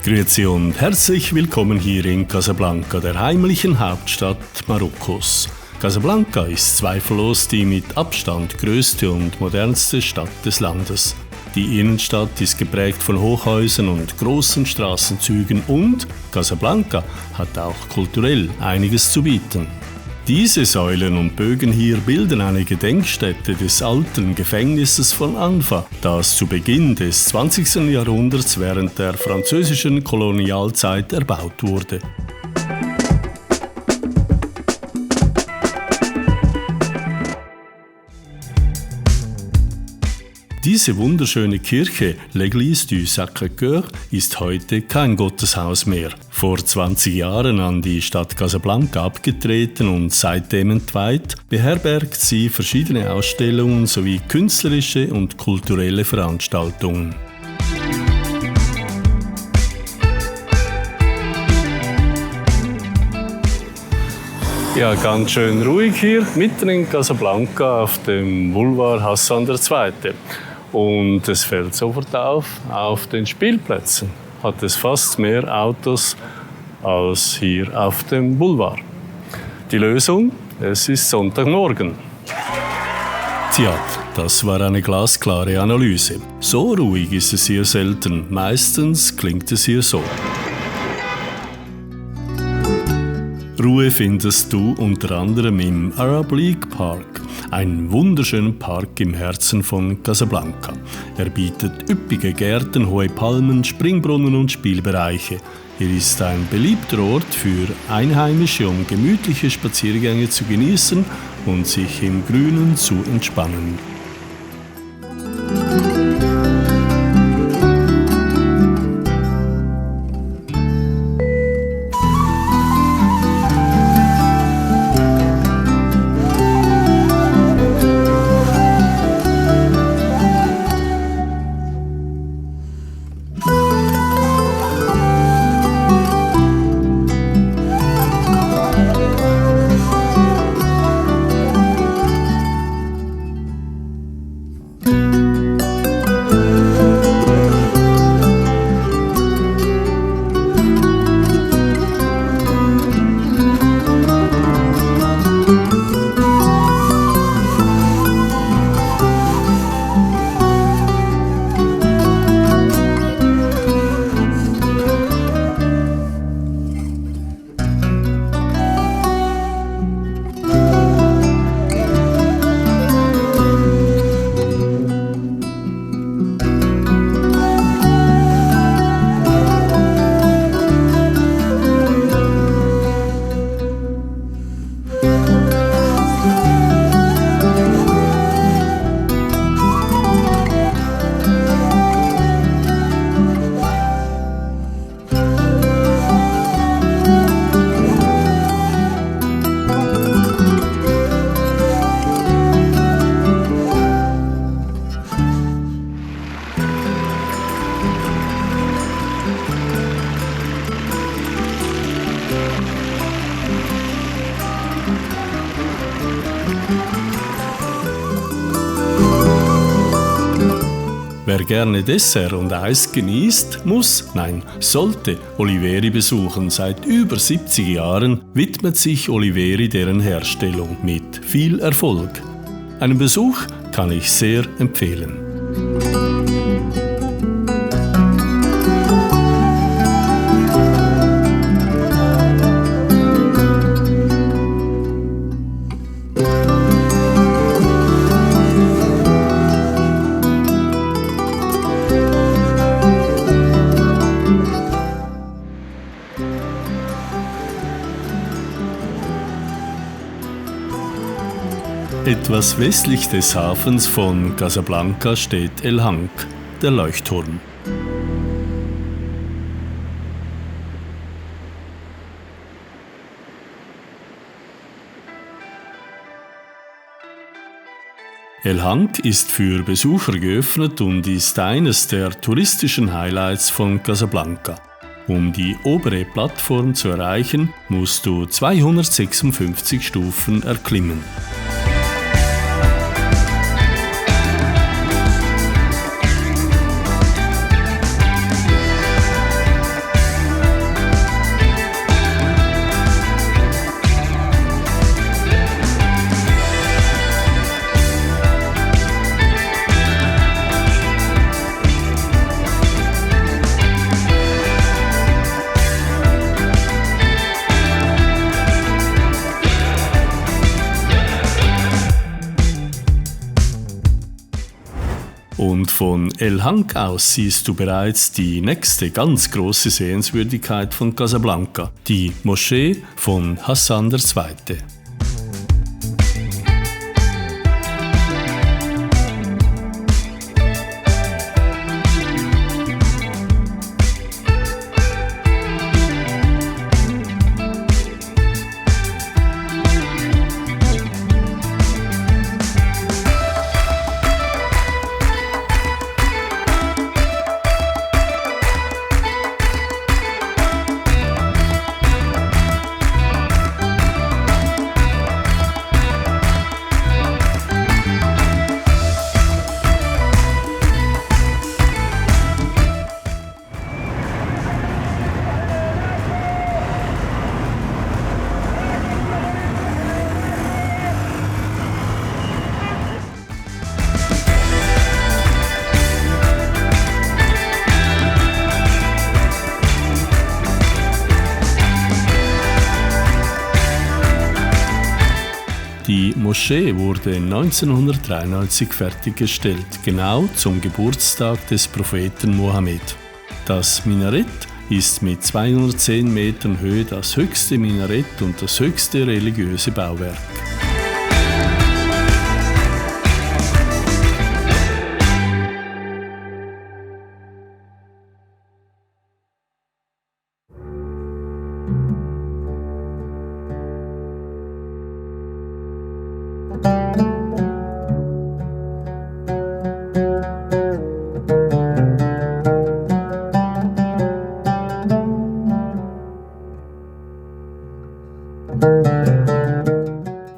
Grüezi und herzlich willkommen hier in Casablanca, der heimlichen Hauptstadt Marokkos. Casablanca ist zweifellos die mit Abstand größte und modernste Stadt des Landes. Die Innenstadt ist geprägt von Hochhäusern und großen Straßenzügen und Casablanca hat auch kulturell einiges zu bieten. Diese Säulen und Bögen hier bilden eine Gedenkstätte des alten Gefängnisses von Anfa, das zu Beginn des 20. Jahrhunderts während der französischen Kolonialzeit erbaut wurde. Diese wunderschöne Kirche, L'Église du Sacré-Cœur, ist heute kein Gotteshaus mehr. Vor 20 Jahren an die Stadt Casablanca abgetreten und seitdem entweiht, beherbergt sie verschiedene Ausstellungen sowie künstlerische und kulturelle Veranstaltungen. Ja, ganz schön ruhig hier, mitten in Casablanca auf dem Boulevard Hassan II. Und es fällt sofort auf den Spielplätzen hat es fast mehr Autos als hier auf dem Boulevard. Die Lösung? Es ist Sonntagmorgen. Tja, das war eine glasklare Analyse. So ruhig ist es hier selten. Meistens klingt es hier so. Ruhe findest du unter anderem im Arab League Park, ein wunderschöner Park im Herzen von Casablanca. Er bietet üppige Gärten, hohe Palmen, Springbrunnen und Spielbereiche. Er ist ein beliebter Ort für Einheimische, um gemütliche Spaziergänge zu genießen und sich im Grünen zu entspannen. Wer gerne Dessert und Eis genießt, sollte Oliveri besuchen. Seit über 70 Jahren widmet sich Oliveri deren Herstellung mit viel Erfolg. Einen Besuch kann ich sehr empfehlen. Etwas westlich des Hafens von Casablanca steht El Hank, der Leuchtturm. El Hank ist für Besucher geöffnet und ist eines der touristischen Highlights von Casablanca. Um die obere Plattform zu erreichen, musst du 256 Stufen erklimmen. Und von El Hank aus siehst du bereits die nächste ganz große Sehenswürdigkeit von Casablanca, die Moschee von Hassan II. Die Moschee wurde 1993 fertiggestellt, genau zum Geburtstag des Propheten Mohammed. Das Minarett ist mit 210 Metern Höhe das höchste Minarett und das höchste religiöse Bauwerk.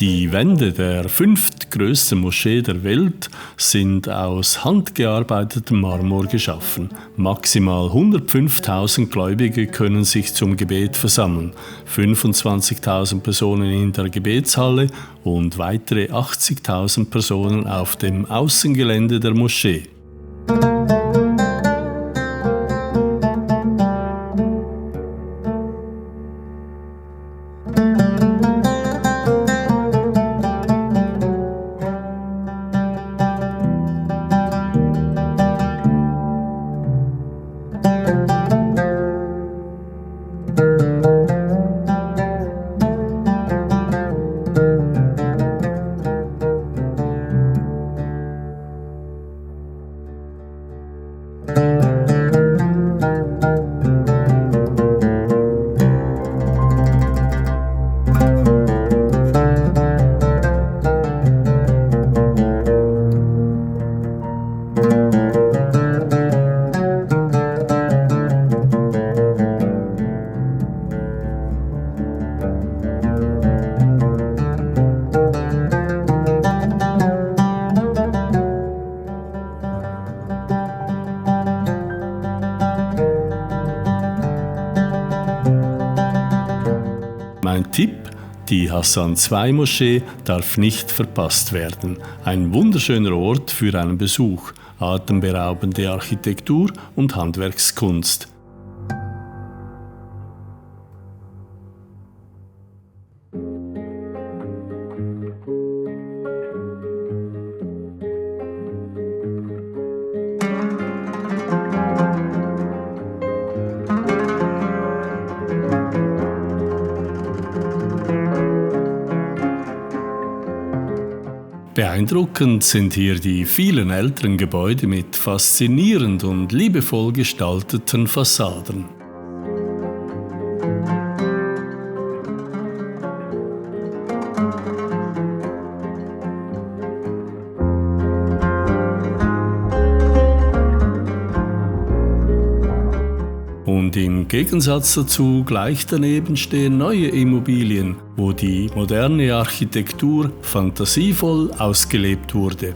Die Wände der fünftgrößten Moschee der Welt sind aus handgearbeitetem Marmor geschaffen. Maximal 105.000 Gläubige können sich zum Gebet versammeln, 25.000 Personen in der Gebetshalle und weitere 80.000 Personen auf dem Außengelände der Moschee. Mein Tipp: die Hassan-II-Moschee darf nicht verpasst werden. Ein wunderschöner Ort für einen Besuch, atemberaubende Architektur und Handwerkskunst. Beeindruckend sind hier die vielen älteren Gebäude mit faszinierend und liebevoll gestalteten Fassaden. Und im Gegensatz dazu gleich daneben stehen neue Immobilien, wo die moderne Architektur fantasievoll ausgelebt wurde.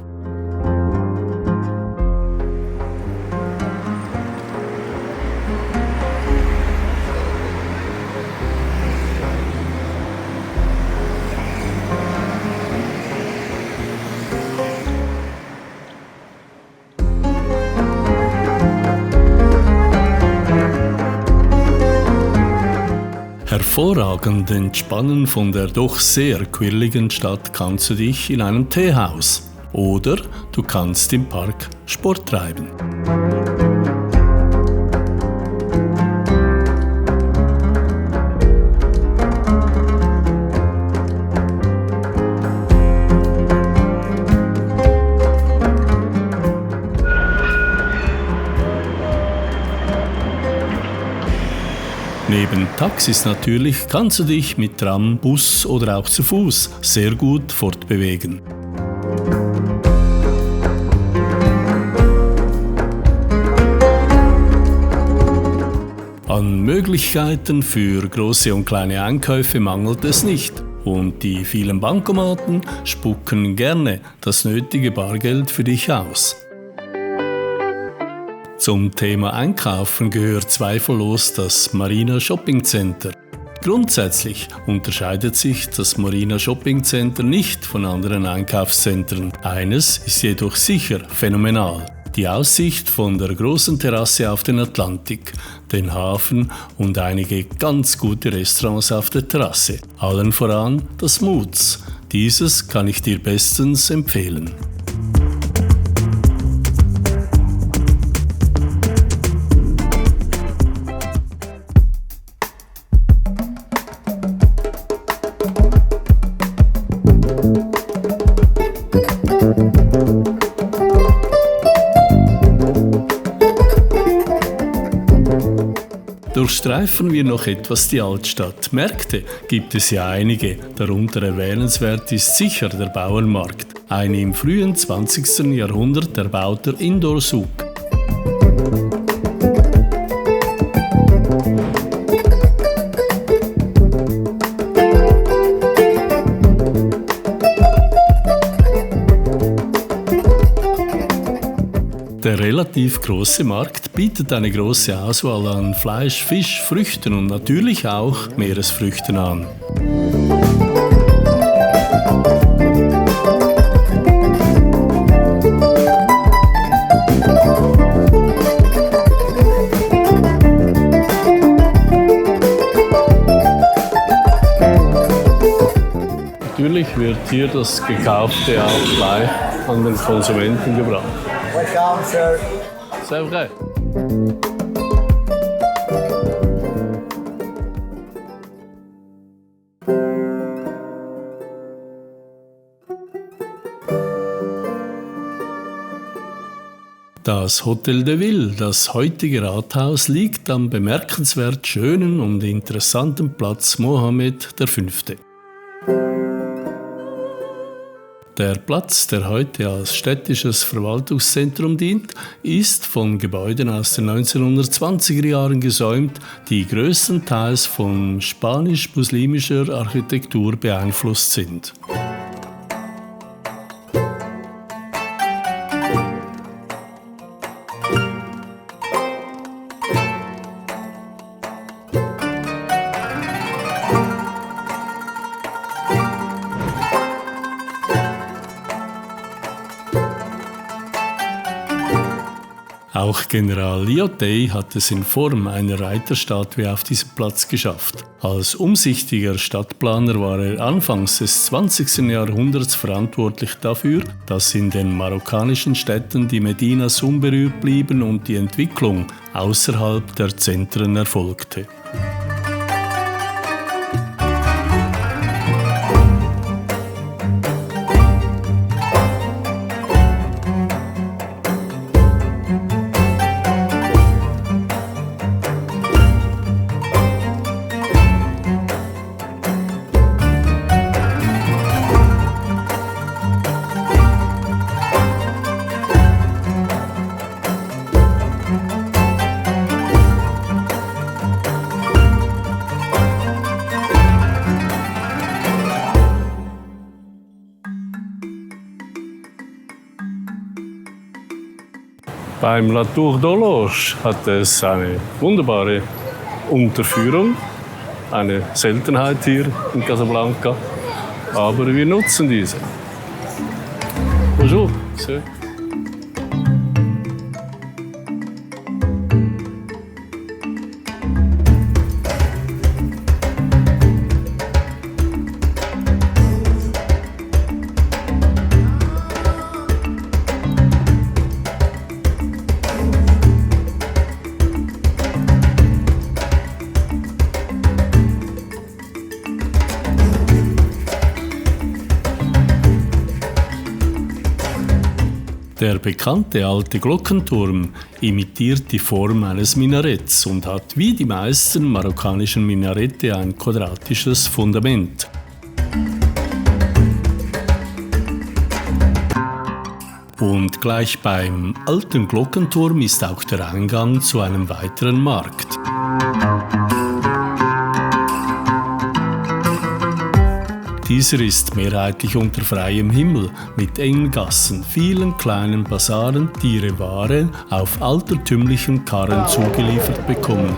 Hervorragend entspannen von der doch sehr quirligen Stadt kannst du dich in einem Teehaus. Oder du kannst im Park Sport treiben. Neben Taxis natürlich kannst du dich mit Tram, Bus oder auch zu Fuß sehr gut fortbewegen. An Möglichkeiten für große und kleine Einkäufe mangelt es nicht und die vielen Bankomaten spucken gerne das nötige Bargeld für dich aus. Zum Thema Einkaufen gehört zweifellos das Marina Shopping Center. Grundsätzlich unterscheidet sich das Marina Shopping Center nicht von anderen Einkaufszentren. Eines ist jedoch sicher phänomenal: die Aussicht von der großen Terrasse auf den Atlantik, den Hafen und einige ganz gute Restaurants auf der Terrasse. Allen voran das Moods. Dieses kann ich dir bestens empfehlen. Durchstreifen wir noch etwas die Altstadt. Märkte gibt es ja einige, darunter erwähnenswert ist sicher der Bauernmarkt, ein im frühen 20. Jahrhundert erbauter Indoor-Souk. Der relativ große Markt bietet eine große Auswahl an Fleisch, Fisch, Früchten und natürlich auch Meeresfrüchten an. Natürlich wird hier das Gekaufte auch gleich an den Konsumenten gebracht. Welcome, sir. C'est vrai. Das Hotel de Ville, das heutige Rathaus, liegt am bemerkenswert schönen und interessanten Platz Mohammed V. Der Platz, der heute als städtisches Verwaltungszentrum dient, ist von Gebäuden aus den 1920er Jahren gesäumt, die größtenteils von spanisch-muslimischer Architektur beeinflusst sind. Auch General Lyautey hat es in Form einer Reiterstatue auf diesem Platz geschafft. Als umsichtiger Stadtplaner war er anfangs des 20. Jahrhunderts verantwortlich dafür, dass in den marokkanischen Städten die Medinas unberührt blieben und die Entwicklung außerhalb der Zentren erfolgte. Beim La Tour d'Horloge hat es eine wunderbare Unterführung, eine Seltenheit hier in Casablanca, aber wir nutzen diese. Bonjour, monsieur. Der bekannte alte Glockenturm imitiert die Form eines Minaretts und hat wie die meisten marokkanischen Minarette ein quadratisches Fundament. Und gleich beim alten Glockenturm ist auch der Eingang zu einem weiteren Markt. Dieser ist mehrheitlich unter freiem Himmel mit engen Gassen, vielen kleinen Basaren, die ihre Ware auf altertümlichen Karren zugeliefert bekommen.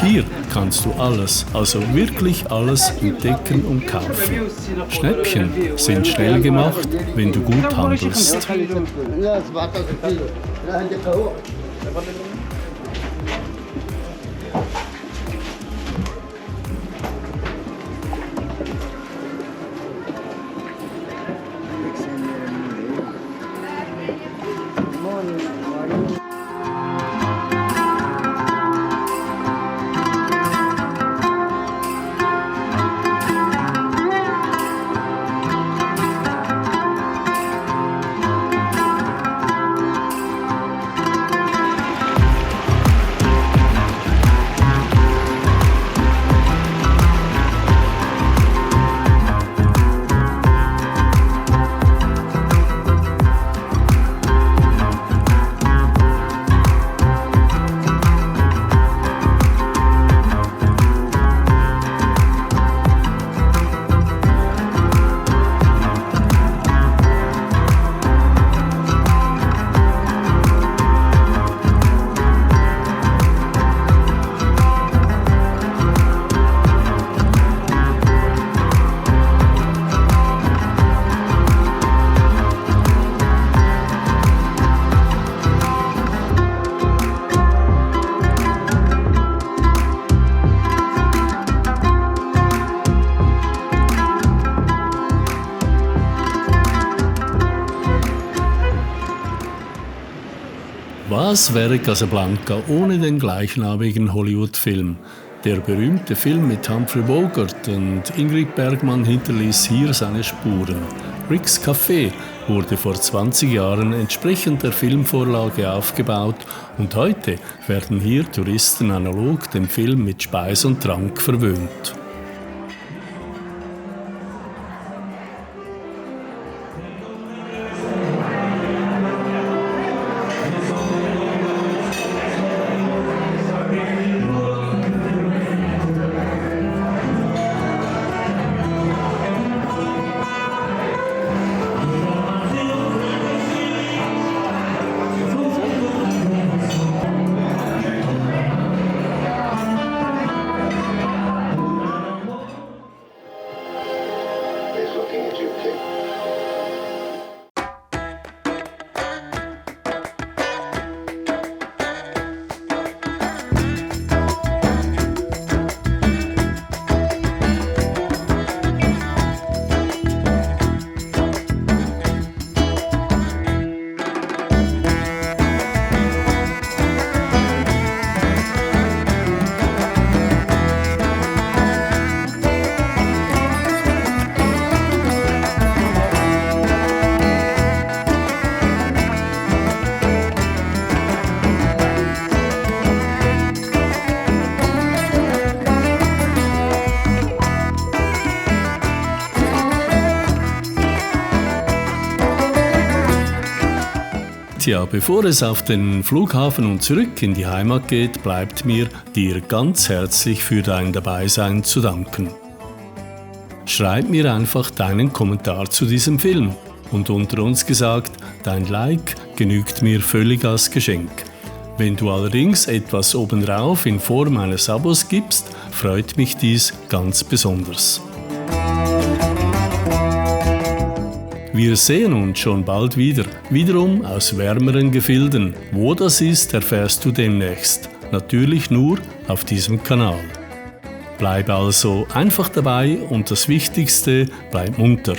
Hier kannst du alles, also wirklich alles entdecken und kaufen. Schnäppchen sind schnell gemacht, wenn du gut handelst. Was wäre Casablanca ohne den gleichnamigen Hollywood-Film? Der berühmte Film mit Humphrey Bogart und Ingrid Bergman hinterließ hier seine Spuren. Rick's Café wurde vor 20 Jahren entsprechend der Filmvorlage aufgebaut und heute werden hier Touristen analog dem Film mit Speis und Trank verwöhnt. ja, bevor es auf den Flughafen und zurück in die Heimat geht, bleibt mir, dir ganz herzlich für dein Dabeisein zu danken. Schreib mir einfach deinen Kommentar zu diesem Film. Und unter uns gesagt, dein Like genügt mir völlig als Geschenk. Wenn du allerdings etwas obendrauf in Form eines Abos gibst, freut mich dies ganz besonders. Wir sehen uns schon bald wieder, wiederum aus wärmeren Gefilden. Wo das ist, erfährst du demnächst. Natürlich nur auf diesem Kanal. Bleib also einfach dabei und das Wichtigste, bleib munter.